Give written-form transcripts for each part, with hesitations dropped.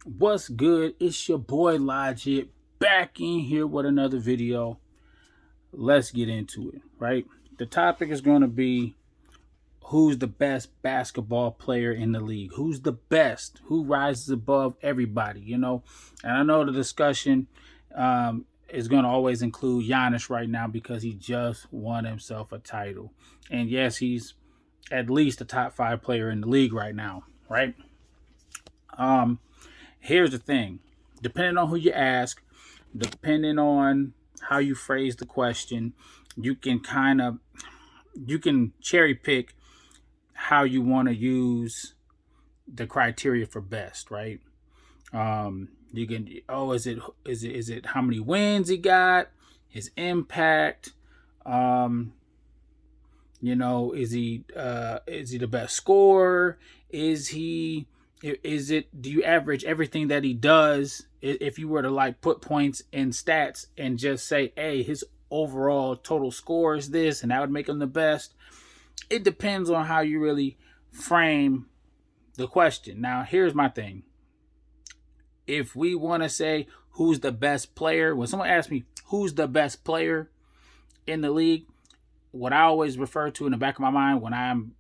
What's good? It's your boy Logic back in here with another video. Let's get into it, right? The topic is going to be who's the best basketball player in the league? Who's the best? Who rises above everybody? And I know the discussion is going to always include Giannis right now because he just won himself a title. And yes, he's at least a top 5 player in the league right now, right? Um, Here's the thing, depending on who you ask, depending on how you phrase the question, you can cherry pick how you want to use the criteria for best, right? You can, is it how many wins he got, his impact, um is he the best scorer? Do you average everything that he does? If you were to like put points in stats and just say, hey, his overall total score is this, and that would make him the best. It depends on how you really frame the question. Now, here's my thing. If we want to say who's the best player, when someone asks me who's the best player in the league, what I always refer to in the back of my mind when I'm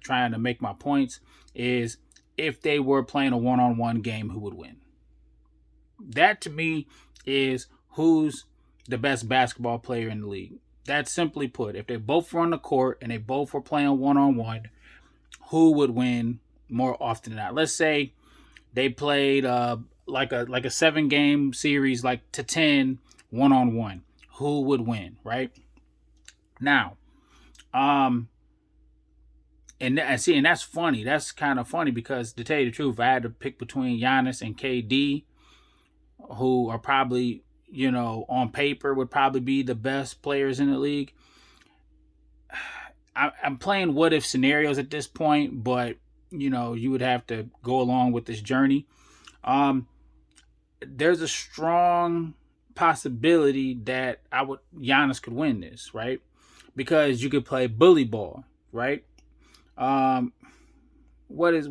trying to make my points is if they were playing a one-on-one game, who would win? That to me is who's the best basketball player in the league. That's simply put. If they both were on the court and they both were playing one-on-one, who would win more often than not? Let's say they played like a 7-game series, like to 10 one-on-one. Who would win, right? Now, and that's funny. That's kind of funny because, to tell you the truth, I had to pick between Giannis and KD, who are probably, on paper would probably be the best players in the league. I'm playing what if scenarios at this point, but you would have to go along with this journey. There's a strong possibility that Giannis could win this, right? Because you could play bully ball, right? What is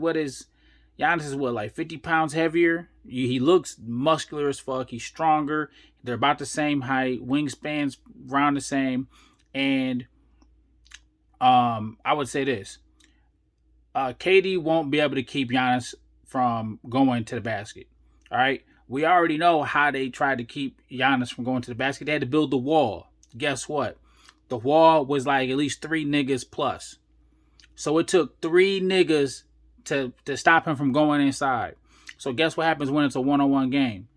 Giannis is like 50 pounds heavier. He looks muscular as fuck. He's stronger. They're about the same height. Wingspans around the same. And I would say this. KD won't be able to keep Giannis from going to the basket. All right. We already know how they tried to keep Giannis from going to the basket. They had to build the wall. Guess what? The wall was like at least 3 niggas plus. So it took 3 niggas to stop him from going inside. So guess what happens when it's a one-on-one game?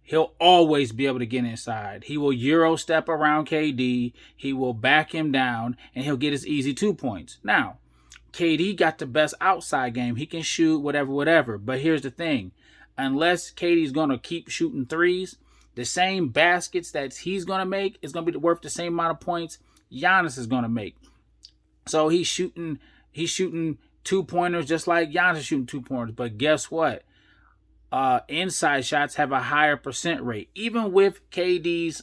He'll always be able to get inside. He will Euro step around KD. He will back him down, and he'll get his easy 2 points. Now, KD got the best outside game. He can shoot whatever. But here's the thing. Unless KD's going to keep shooting threes, the same baskets that he's going to make is going to be worth the same amount of points Giannis is going to make. So he's shooting 2-pointers just like Giannis is shooting 2-pointers. But guess what? Inside shots have a higher percent rate, even with KD's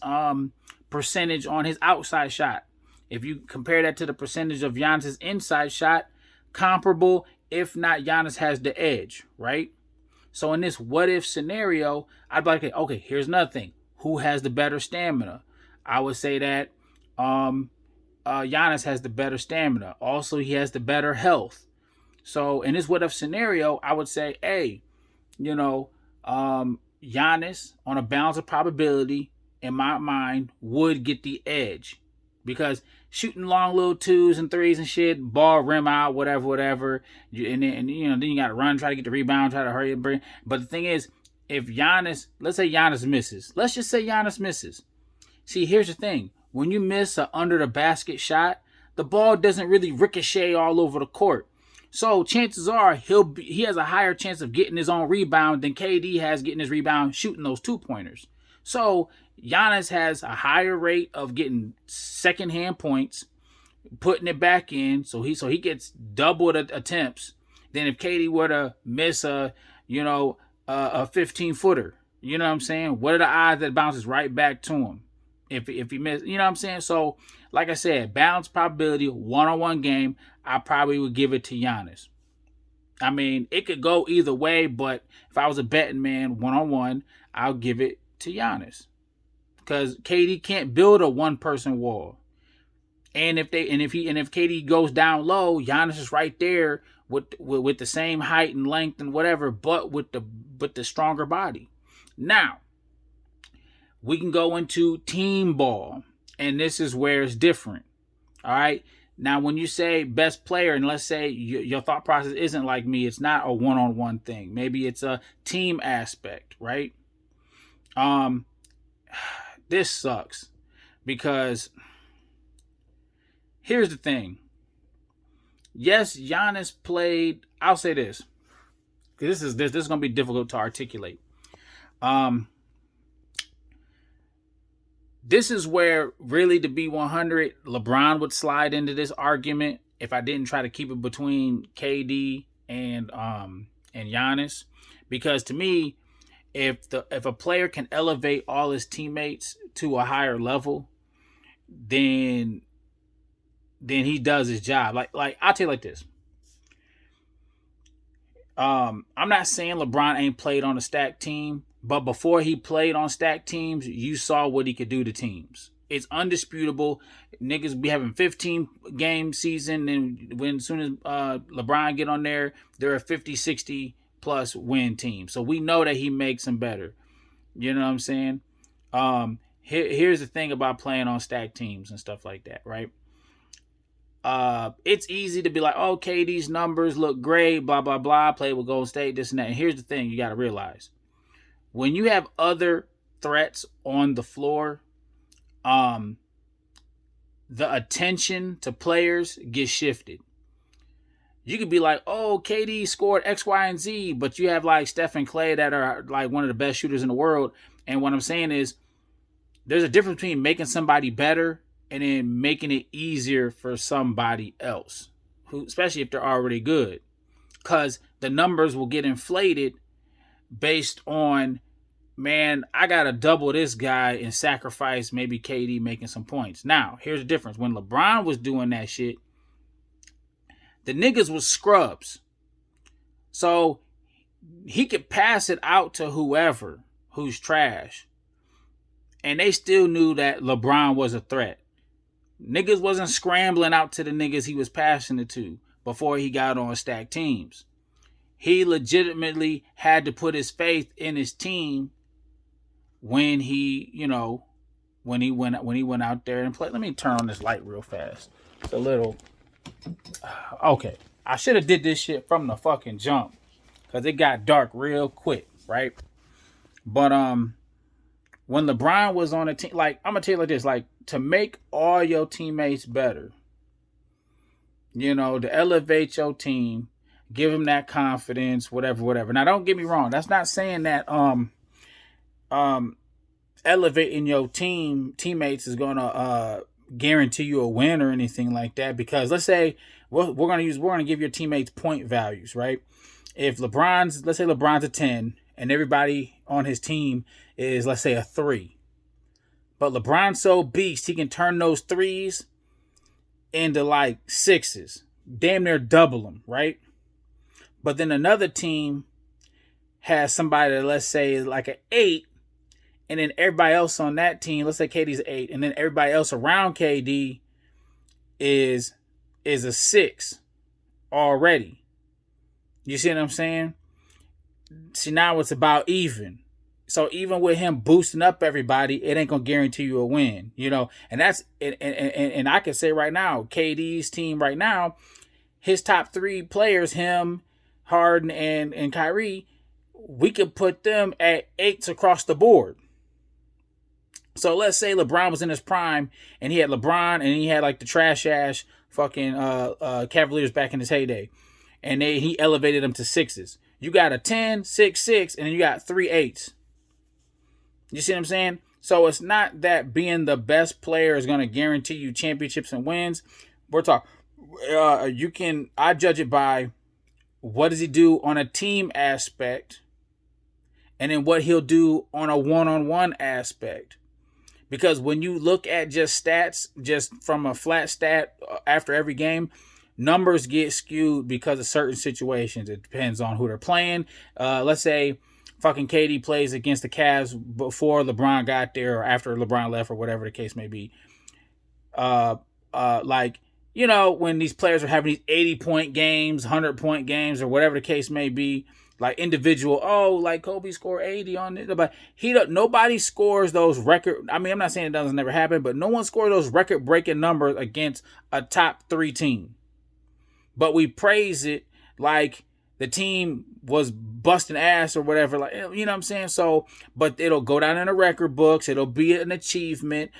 percentage on his outside shot. If you compare that to the percentage of Giannis' inside shot, comparable, if not, Giannis has the edge, right? So in this what-if scenario, I'd be like, okay, here's another thing. Who has the better stamina? I would say that Giannis has the better stamina. Also, he has the better health. So in this what-if scenario, I would say, hey, Giannis, on a balance of probability, in my mind, would get the edge. Because shooting long little 2s and 3s and shit, ball rim out, whatever, and then you got to run, try to get the rebound, try to hurry and bring. But the thing is, if Giannis, let's say Giannis misses. Let's just say Giannis misses. See, here's the thing. When you miss a under the basket shot, the ball doesn't really ricochet all over the court. So chances are he has a higher chance of getting his own rebound than KD has getting his rebound shooting those 2-pointers. So Giannis has a higher rate of getting secondhand points, putting it back in, so he gets double the attempts than if KD were to miss a 15-footer. You know what I'm saying? What are the odds that it bounces right back to him if he missed? You know what I'm saying? So, like I said, balance probability, one-on-one game, I probably would give it to Giannis. I mean, it could go either way, but if I was a betting man one-on-one, I'll give it to Giannis. Because KD can't build a one-person wall. And if KD goes down low, Giannis is right there with the same height and length and whatever, but with the stronger body. Now, we can go into team ball, and this is where it's different. All right. Now, when you say best player, and let's say your thought process isn't like me, it's not a one-on-one thing. Maybe it's a team aspect, right? This sucks because here's the thing. Yes, Giannis played. I'll say this because this is going to be difficult to articulate. This is where really, to be 100, LeBron would slide into this argument if I didn't try to keep it between KD and Giannis, because to me, if a player can elevate all his teammates to a higher level, then he does his job. Like I'll tell you like this. I'm not saying LeBron ain't played on a stacked team, but before he played on stacked teams, you saw what he could do to teams. It's undisputable. Niggas be having 15 game season, and as soon as LeBron get on there, they're a 50, 60 plus win team. So we know that he makes them better. You know what I'm saying? Here's the thing about playing on stacked teams and stuff like that, right? It's easy to be like, okay, these numbers look great, blah, blah, blah, play with Golden State, this and that. And here's the thing you got to realize. When you have other threats on the floor, the attention to players gets shifted. You could be like, oh, KD scored X, Y, and Z, but you have like Steph and Clay that are like one of the best shooters in the world. And what I'm saying is there's a difference between making somebody better and then making it easier for somebody else, who, especially if they're already good, because the numbers will get inflated based on, man, I got to double this guy and sacrifice maybe KD making some points. Now, here's the difference. When LeBron was doing that shit, the niggas was scrubs. So he could pass it out to whoever who's trash, and they still knew that LeBron was a threat. Niggas wasn't scrambling out to the niggas he was passing it to before he got on stacked teams. He legitimately had to put his faith in his team when he went out there and played. Let me turn on this light real fast. It's a little okay. I should have did this shit from the fucking jump, because it got dark real quick, right? But when LeBron was on a team, like, I'm gonna tell you like this, like, to make all your teammates better, to elevate your team, give them that confidence, whatever. Now, don't get me wrong. That's not saying that elevating your teammates is gonna guarantee you a win or anything like that. Because let's say we're gonna give your teammates point values, right? If let's say LeBron's a 10 and everybody on his team is, let's say, a 3. But LeBron's so beast, he can turn those 3s into like 6s. Damn near double them, right? But then another team has somebody that, let's say, is like an 8. And then everybody else on that team, let's say KD's an 8. And then everybody else around KD is a 6 already. You see what I'm saying? See, now it's about even. So even with him boosting up everybody, it ain't gonna guarantee you a win, And that's and I can say right now, KD's team right now, his top 3 players, him, Harden, and Kyrie, we could put them at 8s across the board. So let's say LeBron was in his prime, and he had LeBron, and he had like the trash ass fucking Cavaliers back in his heyday, and he elevated them to 6s. You got a 10, 6, 6, and then you got 3 8s. You see what I'm saying? So it's not that being the best player is going to guarantee you championships and wins. We're talking, I judge it by what does he do on a team aspect, and then what he'll do on a one-on-one aspect. Because when you look at just stats, just from a flat stat after every game, numbers get skewed because of certain situations. It depends on who they're playing. Let's say fucking KD plays against the Cavs before LeBron got there or after LeBron left or whatever the case may be. Like, you know, when these players are having these 80-point games, 100-point games, or whatever the case may be, like individual, like Kobe scored 80 on it, but nobody scores those record. I mean, I'm not saying it doesn't never happen, but no one scores those record-breaking numbers against a top 3 team. But we praise it like the team was busting ass or whatever, like, you know what I'm saying? So, but it'll go down in the record books. It'll be an achievement.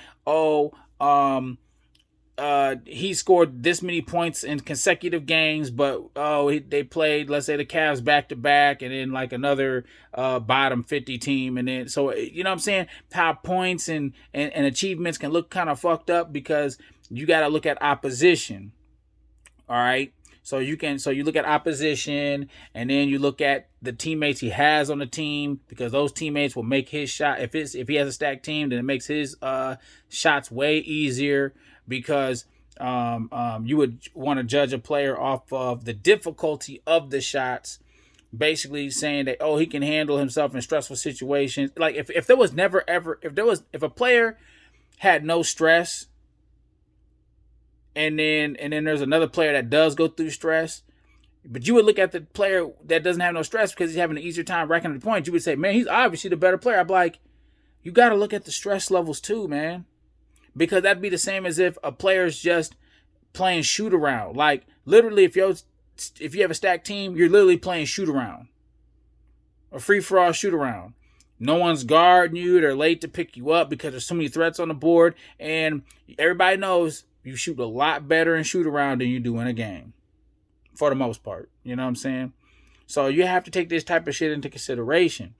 He scored this many points in consecutive games, but they played, let's say, the Cavs back to back, and then like another bottom 50 team, and then so you know what I'm saying, how points and achievements can look kind of fucked up because you got to look at opposition. All right. So you look at opposition, and then you look at the teammates he has on the team, because those teammates will make his shot. If he has a stacked team, then it makes his shots way easier, because you would want to judge a player off of the difficulty of the shots, basically saying that, he can handle himself in stressful situations. Like if a player had no stress, and then there's another player that does go through stress, but you would look at the player that doesn't have no stress because he's having an easier time racking the points. You would say, man, he's obviously the better player. I'd be like, you got to look at the stress levels too, man. Because that'd be the same as if a player's just playing shoot around. Like literally, if you have a stacked team, you're literally playing shoot around, a free for all shoot around. No one's guarding you. They're late to pick you up because there's so many threats on the board, and everybody knows you shoot a lot better in shoot around than you do in a game, for the most part. You know what I'm saying? So you have to take this type of shit into consideration.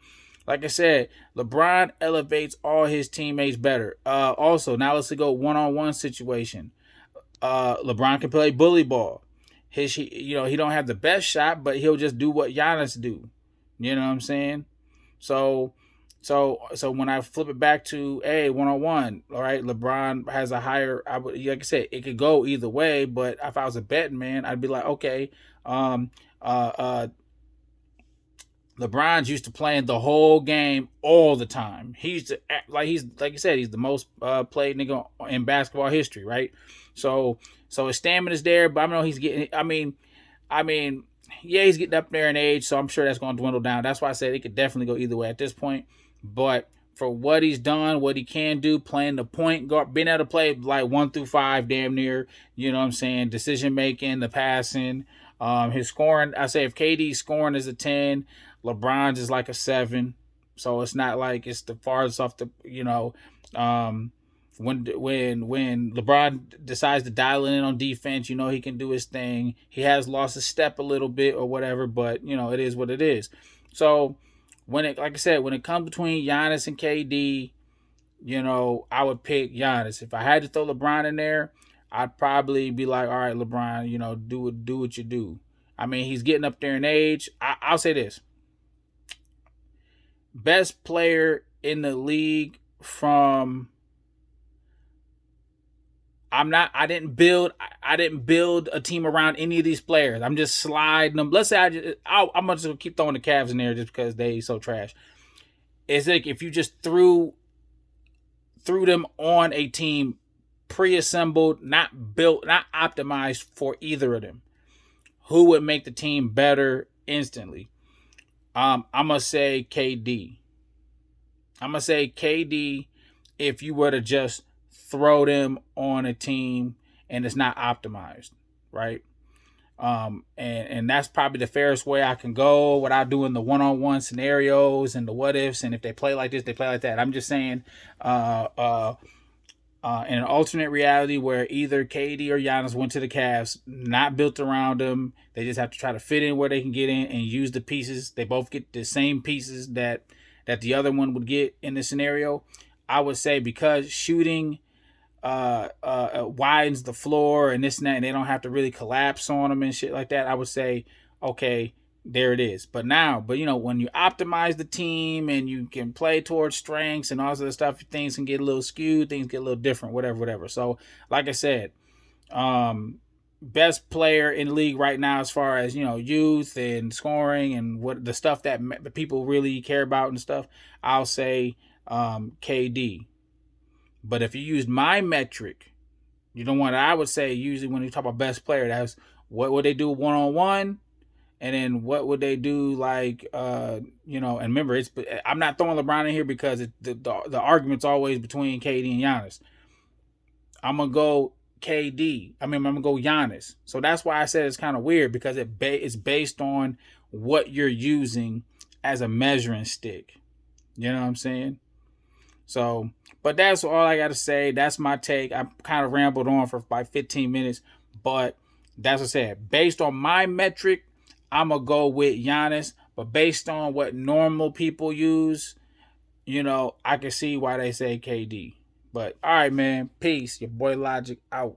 Like I said, LeBron elevates all his teammates better. Also, now let's go one-on-one situation. LeBron can play bully ball. He don't have the best shot, but he'll just do what Giannis do. You know what I'm saying? So when I flip it back to one-on-one, all right, LeBron has a higher. Like I said, it could go either way. But if I was a betting man, I'd be like, okay, LeBron's used to playing the whole game all the time. He's like you said, he's the most played nigga in basketball history, right? So his stamina's there, but I know he's getting. I mean, yeah, he's getting up there in age, so I'm sure that's going to dwindle down. That's why I said it could definitely go either way at this point. But for what he's done, what he can do, playing the point guard, being able to play like 1 through 5, damn near, you know what I'm saying, decision making, the passing, his scoring. I say if KD's scoring is a 10, LeBron's is like a 7. So it's not like it's the farthest off the, when LeBron decides to dial in on defense, he can do his thing. He has lost his step a little bit or whatever, but it is what it is. So like I said, when it comes between Giannis and KD, I would pick Giannis. If I had to throw LeBron in there, I'd probably be like, all right, LeBron, do what you do. I mean, he's getting up there in age. I'll say this. Best player in the league from... I didn't build a team around any of these players. I'm just sliding them. Let's say I'm just gonna keep throwing the Cavs in there just because they so trash. It's like if you just threw them on a team pre-assembled, not built, not optimized for either of them, who would make the team better instantly? I'm gonna say KD. If you were to just throw them on a team and it's not optimized, right? And that's probably the fairest way I can go without doing the one-on-one scenarios and the what ifs, and if they play like this, they play like that. I'm just saying, in an alternate reality where either KD or Giannis went to the Cavs, not built around them, they just have to try to fit in where they can get in and use the pieces. They both get the same pieces that the other one would get in this scenario. I would say because shooting widens the floor and this and that, and they don't have to really collapse on them and shit like that, I would say, okay, there it is. But when you optimize the team and you can play towards strengths and all this other stuff, things can get a little skewed, things get a little different, whatever. So, like I said, best player in the league right now as far as, youth and scoring and what the stuff that the people really care about and stuff, I'll say KD. But if you use my metric, you don't want. I would say usually when you talk about best player, that's what would they do 1-on-1, and then what would they do like And remember, I'm not throwing LeBron in here because the argument's always between KD and Giannis. I'm gonna go KD. I'm gonna go Giannis. So that's why I said it's kind of weird because it's based on what you're using as a measuring stick. You know what I'm saying? So, but that's all I got to say. That's my take. I kind of rambled on for like 15 minutes, but that's what I said. Based on my metric, I'm going to go with Giannis, but based on what normal people use, I can see why they say KD. But all right, man. Peace. Your boy Logic out.